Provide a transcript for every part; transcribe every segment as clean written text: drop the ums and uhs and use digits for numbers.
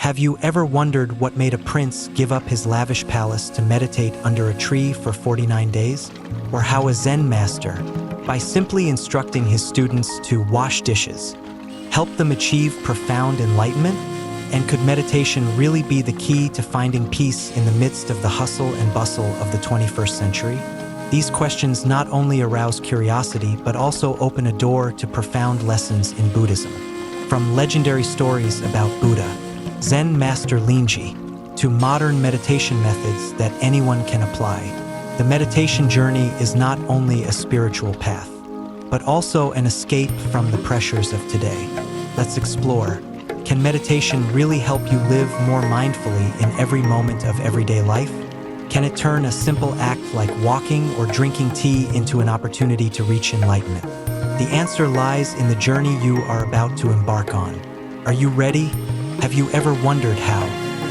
Have you ever wondered what made a prince give up his lavish palace to meditate under a tree for 49 days? Or how a Zen master, by simply instructing his students to wash dishes, helped them achieve profound enlightenment? And could meditation really be the key to finding peace in the midst of the hustle and bustle of the 21st century? These questions not only arouse curiosity, but also open a door to profound lessons in Buddhism. From legendary stories about Buddha, Zen Master Linji, to modern meditation methods that anyone can apply, the meditation journey is not only a spiritual path, but also an escape from the pressures of today. Let's explore. Can meditation really help you live more mindfully in every moment of everyday life? Can it turn a simple act like walking or drinking tea into an opportunity to reach enlightenment? The answer lies in the journey you are about to embark on. Are you ready? Have you ever wondered how,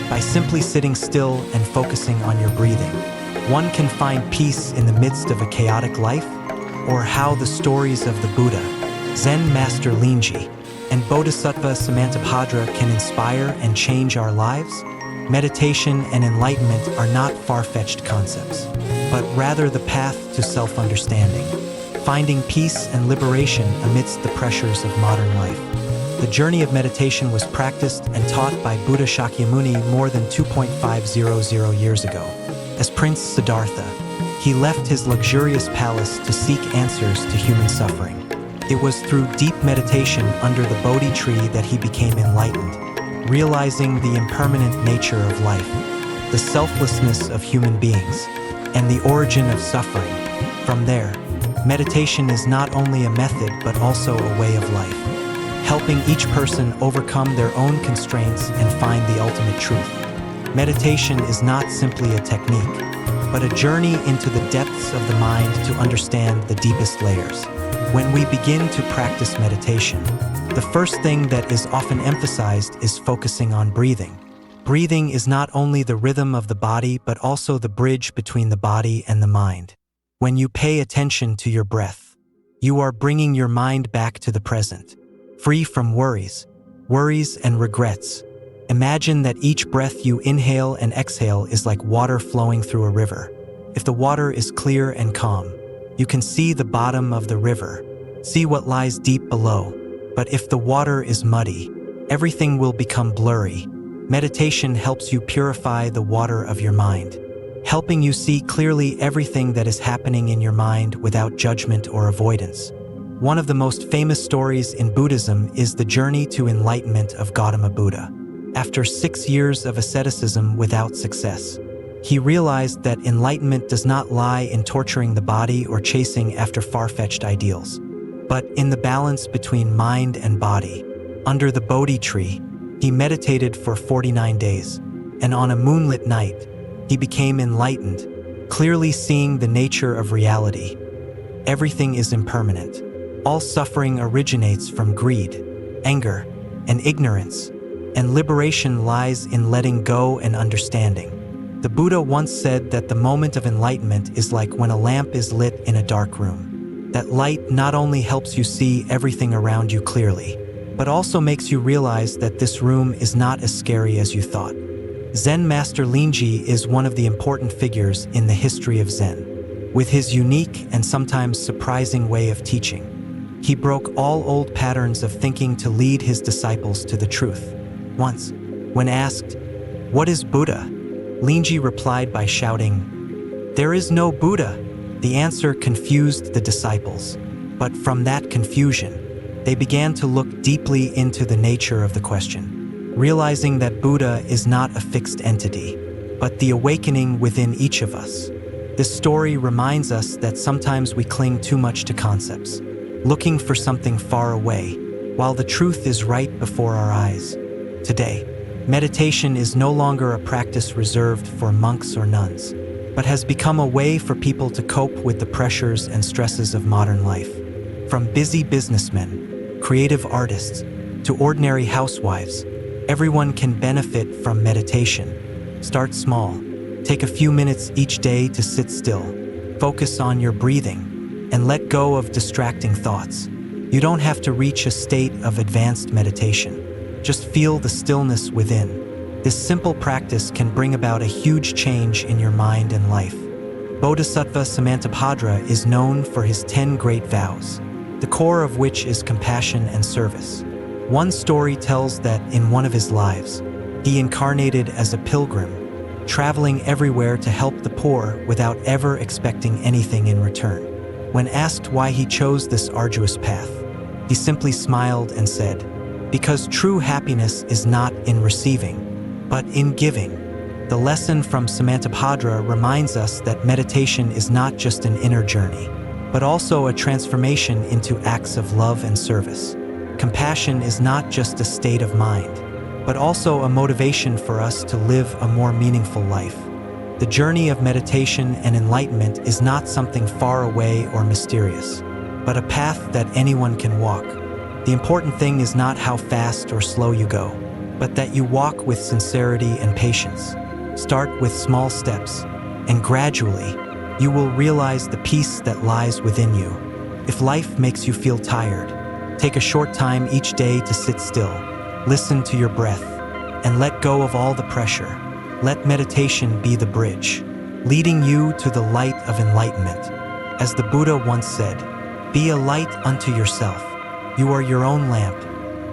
by simply sitting still and focusing on your breathing, one can find peace in the midst of a chaotic life? Or how the stories of the Buddha, Zen Master Linji, and Bodhisattva Samantabhadra can inspire and change our lives? Meditation and enlightenment are not far-fetched concepts, but rather the path to self-understanding, finding peace and liberation amidst the pressures of modern life. The journey of meditation was practiced and taught by Buddha Shakyamuni more than 2,500 years ago. As Prince Siddhartha, he left his luxurious palace to seek answers to human suffering. It was through deep meditation under the Bodhi tree that he became enlightened, realizing the impermanent nature of life, the selflessness of human beings, and the origin of suffering. From there, meditation is not only a method but also a way of life, helping each person overcome their own constraints and find the ultimate truth. Meditation is not simply a technique, but a journey into the depths of the mind to understand the deepest layers. When we begin to practice meditation, the first thing that is often emphasized is focusing on breathing. Breathing is not only the rhythm of the body, but also the bridge between the body and the mind. When you pay attention to your breath, you are bringing your mind back to the present, free from worries and regrets. Imagine that each breath you inhale and exhale is like water flowing through a river. If the water is clear and calm, you can see the bottom of the river, see what lies deep below. But if the water is muddy, everything will become blurry. Meditation helps you purify the water of your mind, helping you see clearly everything that is happening in your mind without judgment or avoidance. One of the most famous stories in Buddhism is the journey to enlightenment of Gautama Buddha. After 6 years of asceticism without success, he realized that enlightenment does not lie in torturing the body or chasing after far-fetched ideals, but in the balance between mind and body. Under the Bodhi tree, he meditated for 49 days, and on a moonlit night, he became enlightened, clearly seeing the nature of reality. Everything is impermanent. All suffering originates from greed, anger, and ignorance, and liberation lies in letting go and understanding. The Buddha once said that the moment of enlightenment is like when a lamp is lit in a dark room. That light not only helps you see everything around you clearly, but also makes you realize that this room is not as scary as you thought. Zen Master Linji is one of the important figures in the history of Zen. With his unique and sometimes surprising way of teaching, he broke all old patterns of thinking to lead his disciples to the truth. Once, when asked, "What is Buddha?" Linji replied by shouting, "There is no Buddha." The answer confused the disciples, but from that confusion, they began to look deeply into the nature of the question, realizing that Buddha is not a fixed entity, but the awakening within each of us. This story reminds us that sometimes we cling too much to concepts, looking for something far away, while the truth is right before our eyes. Today, meditation is no longer a practice reserved for monks or nuns, but has become a way for people to cope with the pressures and stresses of modern life. From busy businessmen, creative artists, to ordinary housewives, everyone can benefit from meditation. Start small. Take a few minutes each day to sit still, focus on your breathing, and let go of distracting thoughts. You don't have to reach a state of advanced meditation. Just feel the stillness within. This simple practice can bring about a huge change in your mind and life. Bodhisattva Samantabhadra is known for his 10 great vows, the core of which is compassion and service. One story tells that in one of his lives, he incarnated as a pilgrim, traveling everywhere to help the poor without ever expecting anything in return. When asked why he chose this arduous path, he simply smiled and said, "Because true happiness is not in receiving, but in giving." The lesson from Samantabhadra reminds us that meditation is not just an inner journey, but also a transformation into acts of love and service. Compassion is not just a state of mind, but also a motivation for us to live a more meaningful life. The journey of meditation and enlightenment is not something far away or mysterious, but a path that anyone can walk. The important thing is not how fast or slow you go, but that you walk with sincerity and patience. Start with small steps, and gradually, you will realize the peace that lies within you. If life makes you feel tired, take a short time each day to sit still, listen to your breath, and let go of all the pressure. Let meditation be the bridge, leading you to the light of enlightenment. As the Buddha once said, "Be a light unto yourself. You are your own lamp,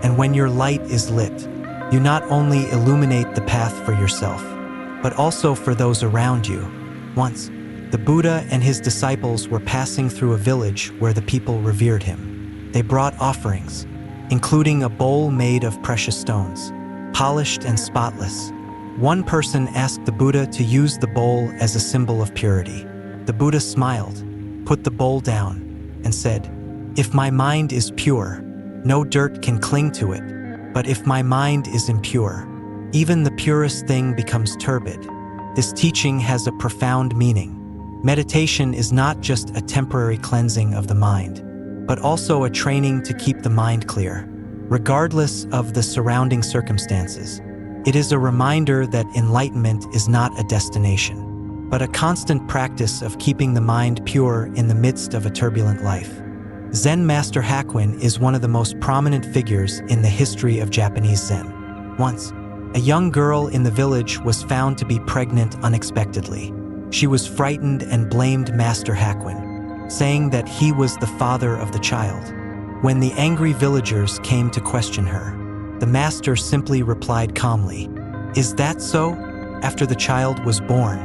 and when your light is lit, you not only illuminate the path for yourself, but also for those around you." Once, the Buddha and his disciples were passing through a village where the people revered him. They brought offerings, including a bowl made of precious stones, polished and spotless. One person asked the Buddha to use the bowl as a symbol of purity. The Buddha smiled, put the bowl down, and said, "If my mind is pure, no dirt can cling to it. But if my mind is impure, even the purest thing becomes turbid." This teaching has a profound meaning. Meditation is not just a temporary cleansing of the mind, but also a training to keep the mind clear, regardless of the surrounding circumstances. It is a reminder that enlightenment is not a destination, but a constant practice of keeping the mind pure in the midst of a turbulent life. Zen Master Hakuin is one of the most prominent figures in the history of Japanese Zen. Once, a young girl in the village was found to be pregnant unexpectedly. She was frightened and blamed Master Hakuin, saying that he was the father of the child. When the angry villagers came to question her, the master simply replied calmly, "Is that so?" After the child was born,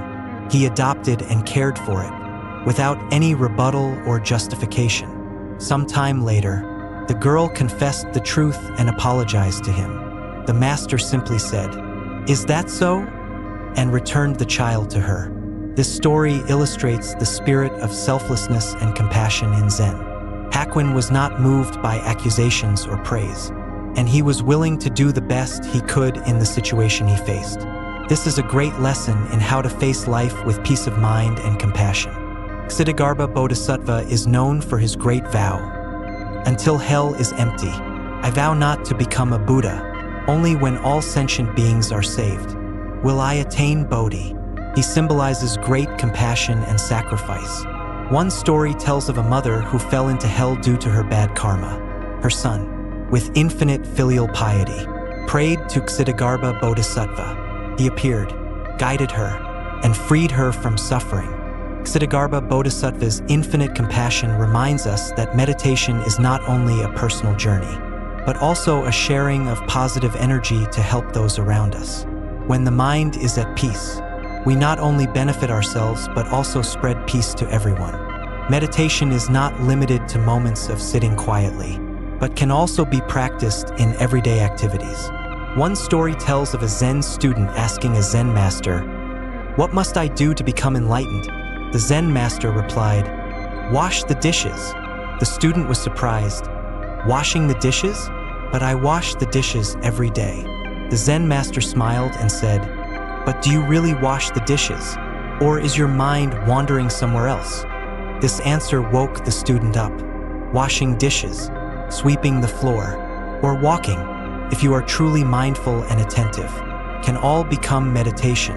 he adopted and cared for it, without any rebuttal or justification. Some time later, the girl confessed the truth and apologized to him. The master simply said, "Is that so?" and returned the child to her. This story illustrates the spirit of selflessness and compassion in Zen. Hakuin was not moved by accusations or praise, and he was willing to do the best he could in the situation he faced. This is a great lesson in how to face life with peace of mind and compassion. Ksitigarbha Bodhisattva is known for his great vow, "Until hell is empty, I vow not to become a Buddha. Only when all sentient beings are saved will I attain Bodhi." He symbolizes great compassion and sacrifice. One story tells of a mother who fell into hell due to her bad karma. Her son, with infinite filial piety, prayed to Ksitigarbha Bodhisattva. He appeared, guided her, and freed her from suffering. Ksitigarbha Bodhisattva's infinite compassion reminds us that meditation is not only a personal journey, but also a sharing of positive energy to help those around us. When the mind is at peace, we not only benefit ourselves but also spread peace to everyone. Meditation is not limited to moments of sitting quietly, but can also be practiced in everyday activities. One story tells of a Zen student asking a Zen master, "What must I do to become enlightened?" The Zen master replied, "Wash the dishes." The student was surprised. "Washing the dishes? But I wash the dishes every day." The Zen master smiled and said, "But do you really wash the dishes? Or is your mind wandering somewhere else?" This answer woke the student up. Washing dishes, sweeping the floor, or walking, if you are truly mindful and attentive, can all become meditation.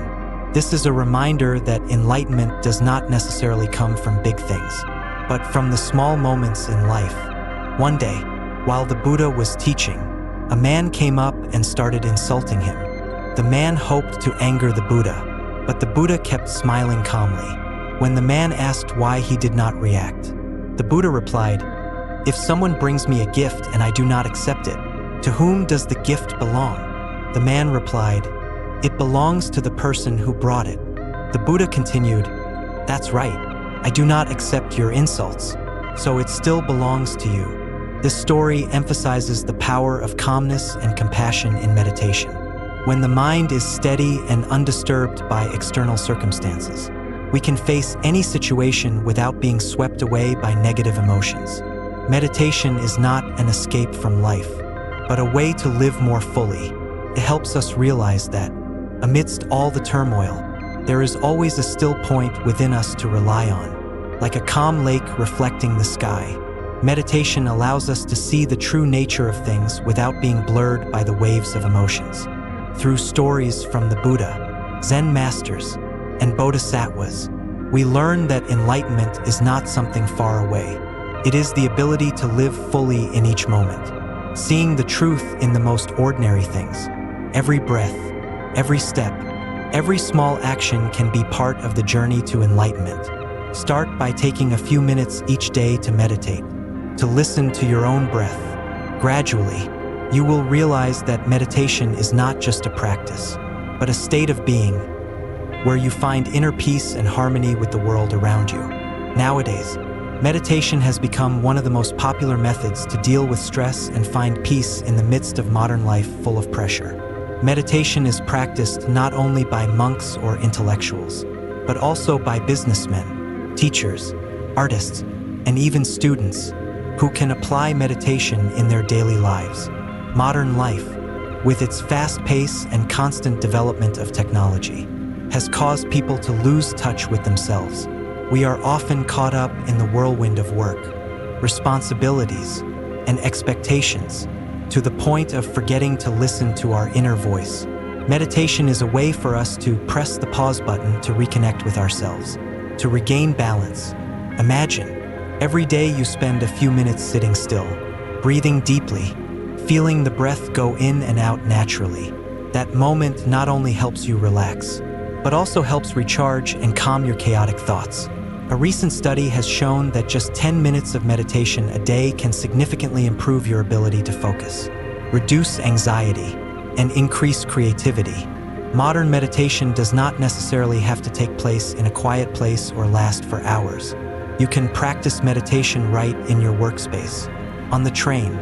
This is a reminder that enlightenment does not necessarily come from big things, but from the small moments in life. One day, while the Buddha was teaching, a man came up and started insulting him. The man hoped to anger the Buddha, but the Buddha kept smiling calmly. When the man asked why he did not react, the Buddha replied, "If someone brings me a gift and I do not accept it, to whom does the gift belong?" The man replied, "It belongs to the person who brought it." The Buddha continued, "That's right. I do not accept your insults, so it still belongs to you." This story emphasizes the power of calmness and compassion in meditation. When the mind is steady and undisturbed by external circumstances, we can face any situation without being swept away by negative emotions. Meditation is not an escape from life, but a way to live more fully. It helps us realize that, amidst all the turmoil, there is always a still point within us to rely on. Like a calm lake reflecting the sky, meditation allows us to see the true nature of things without being blurred by the waves of emotions. Through stories from the Buddha, Zen masters, and Bodhisattvas, we learn that enlightenment is not something far away. It is the ability to live fully in each moment, seeing the truth in the most ordinary things. Every breath, every step, every small action can be part of the journey to enlightenment. Start by taking a few minutes each day to meditate, to listen to your own breath. Gradually, you will realize that meditation is not just a practice, but a state of being, where you find inner peace and harmony with the world around you. Nowadays, meditation has become one of the most popular methods to deal with stress and find peace in the midst of modern life full of pressure. Meditation is practiced not only by monks or intellectuals, but also by businessmen, teachers, artists, and even students who can apply meditation in their daily lives. Modern life, with its fast pace and constant development of technology, has caused people to lose touch with themselves. We are often caught up in the whirlwind of work, responsibilities, and expectations, to the point of forgetting to listen to our inner voice. Meditation is a way for us to press the pause button to reconnect with ourselves, to regain balance. Imagine, every day you spend a few minutes sitting still, breathing deeply, feeling the breath go in and out naturally. That moment not only helps you relax, but also helps recharge and calm your chaotic thoughts. A recent study has shown that just 10 minutes of meditation a day can significantly improve your ability to focus, reduce anxiety, and increase creativity. Modern meditation does not necessarily have to take place in a quiet place or last for hours. You can practice meditation right in your workspace, on the train,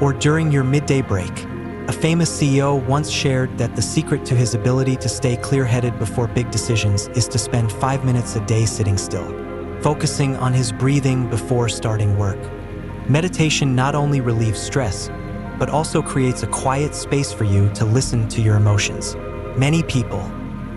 or during your midday break. A famous CEO once shared that the secret to his ability to stay clear-headed before big decisions is to spend 5 minutes a day sitting still, focusing on his breathing before starting work. Meditation not only relieves stress, but also creates a quiet space for you to listen to your emotions. Many people,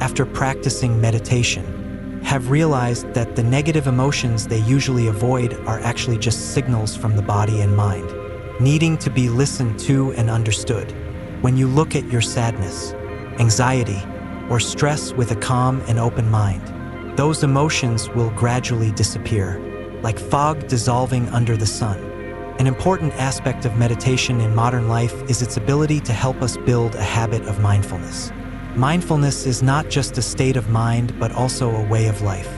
after practicing meditation, have realized that the negative emotions they usually avoid are actually just signals from the body and mind, needing to be listened to and understood. When you look at your sadness, anxiety, or stress with a calm and open mind, those emotions will gradually disappear, like fog dissolving under the sun. An important aspect of meditation in modern life is its ability to help us build a habit of mindfulness. Mindfulness is not just a state of mind, but also a way of life,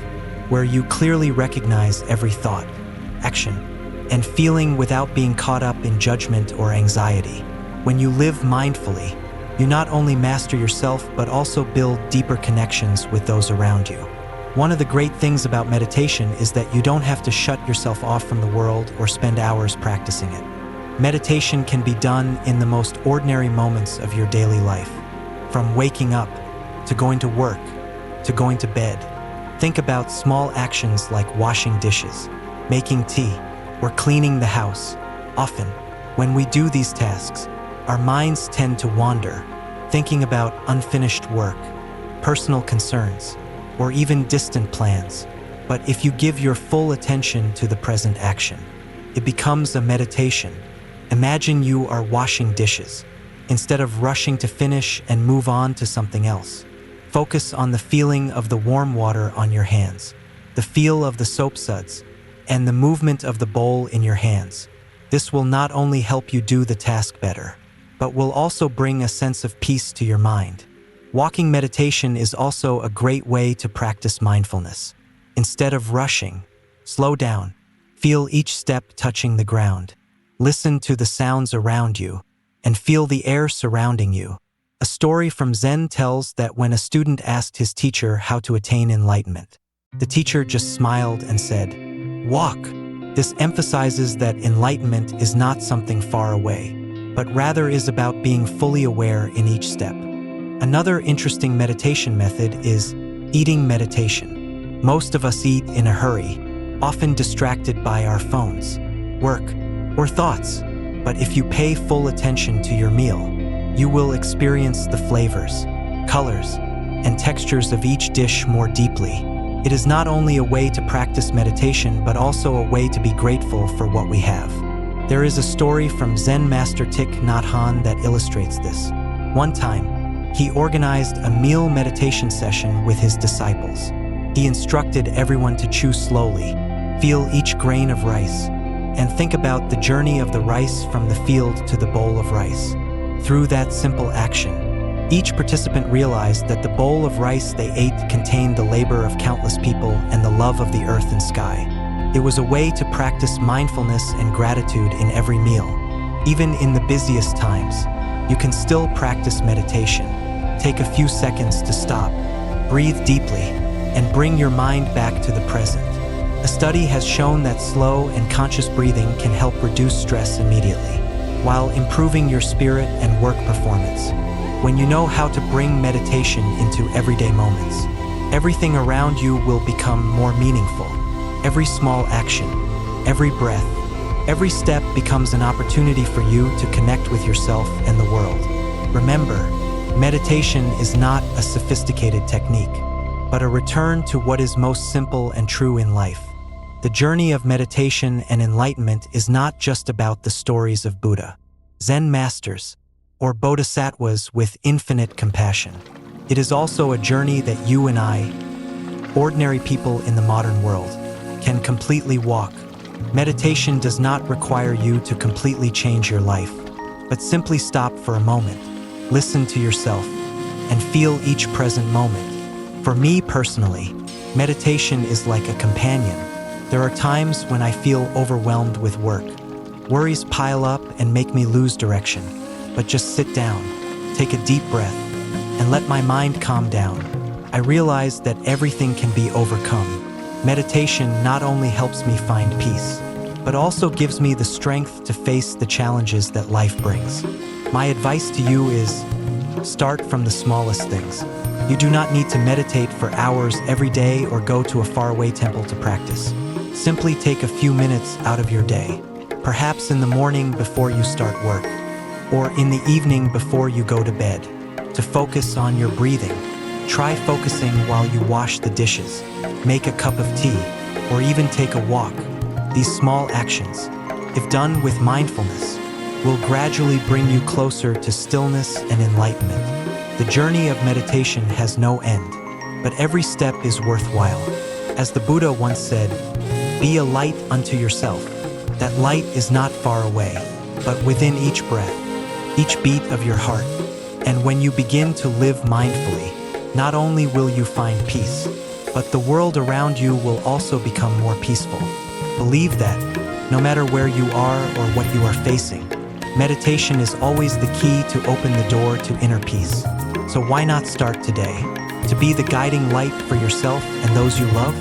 where you clearly recognize every thought, action, and feeling without being caught up in judgment or anxiety. When you live mindfully, you not only master yourself, but also build deeper connections with those around you. One of the great things about meditation is that you don't have to shut yourself off from the world or spend hours practicing it. Meditation can be done in the most ordinary moments of your daily life, from waking up, to going to work, to going to bed. Think about small actions like washing dishes, making tea, or cleaning the house. Often, when we do these tasks, our minds tend to wander, thinking about unfinished work, personal concerns, or even distant plans. But if you give your full attention to the present action, it becomes a meditation. Imagine you are washing dishes. Instead of rushing to finish and move on to something else, focus on the feeling of the warm water on your hands, the feel of the soap suds, and the movement of the bowl in your hands. This will not only help you do the task better, but will also bring a sense of peace to your mind. Walking meditation is also a great way to practice mindfulness. Instead of rushing, slow down, feel each step touching the ground, listen to the sounds around you, and feel the air surrounding you. A story from Zen tells that when a student asked his teacher how to attain enlightenment, the teacher just smiled and said, "Walk." This emphasizes that enlightenment is not something far away, but rather is about being fully aware in each step. Another interesting meditation method is eating meditation. Most of us eat in a hurry, often distracted by our phones, work, or thoughts. But if you pay full attention to your meal, you will experience the flavors, colors, and textures of each dish more deeply. It is not only a way to practice meditation, but also a way to be grateful for what we have. There is a story from Zen Master Thich Nhat Hanh that illustrates this. One time, he organized a meal meditation session with his disciples. He instructed everyone to chew slowly, feel each grain of rice, and think about the journey of the rice from the field to the bowl of rice. Through that simple action, each participant realized that the bowl of rice they ate contained the labor of countless people and the love of the earth and sky. It was a way to practice mindfulness and gratitude in every meal. Even in the busiest times, you can still practice meditation. Take a few seconds to stop, breathe deeply, and bring your mind back to the present. A study has shown that slow and conscious breathing can help reduce stress immediately, while improving your spirit and work performance. When you know how to bring meditation into everyday moments, everything around you will become more meaningful. Every small action, every breath, every step becomes an opportunity for you to connect with yourself and the world. Remember, meditation is not a sophisticated technique, but a return to what is most simple and true in life. The journey of meditation and enlightenment is not just about the stories of Buddha, Zen masters, or bodhisattvas with infinite compassion. It is also a journey that you and I, ordinary people in the modern world, can completely walk. Meditation does not require you to completely change your life, but simply stop for a moment, listen to yourself, and feel each present moment. For me personally, meditation is like a companion. There are times when I feel overwhelmed with work. Worries pile up and make me lose direction. But just sit down, take a deep breath, and let my mind calm down. I realize that everything can be overcome. Meditation not only helps me find peace, but also gives me the strength to face the challenges that life brings. My advice to you is, start from the smallest things. You do not need to meditate for hours every day or go to a faraway temple to practice. Simply take a few minutes out of your day, perhaps in the morning before you start work, or in the evening before you go to bed, to focus on your breathing. Try focusing while you wash the dishes, make a cup of tea, or even take a walk. These small actions, if done with mindfulness, will gradually bring you closer to stillness and enlightenment. The journey of meditation has no end, but every step is worthwhile. As the Buddha once said, "Be a light unto yourself." That light is not far away, but within each breath, each beat of your heart. And when you begin to live mindfully, not only will you find peace, but the world around you will also become more peaceful. Believe that, no matter where you are or what you are facing, meditation is always the key to open the door to inner peace. So why not start today, to be the guiding light for yourself and those you love?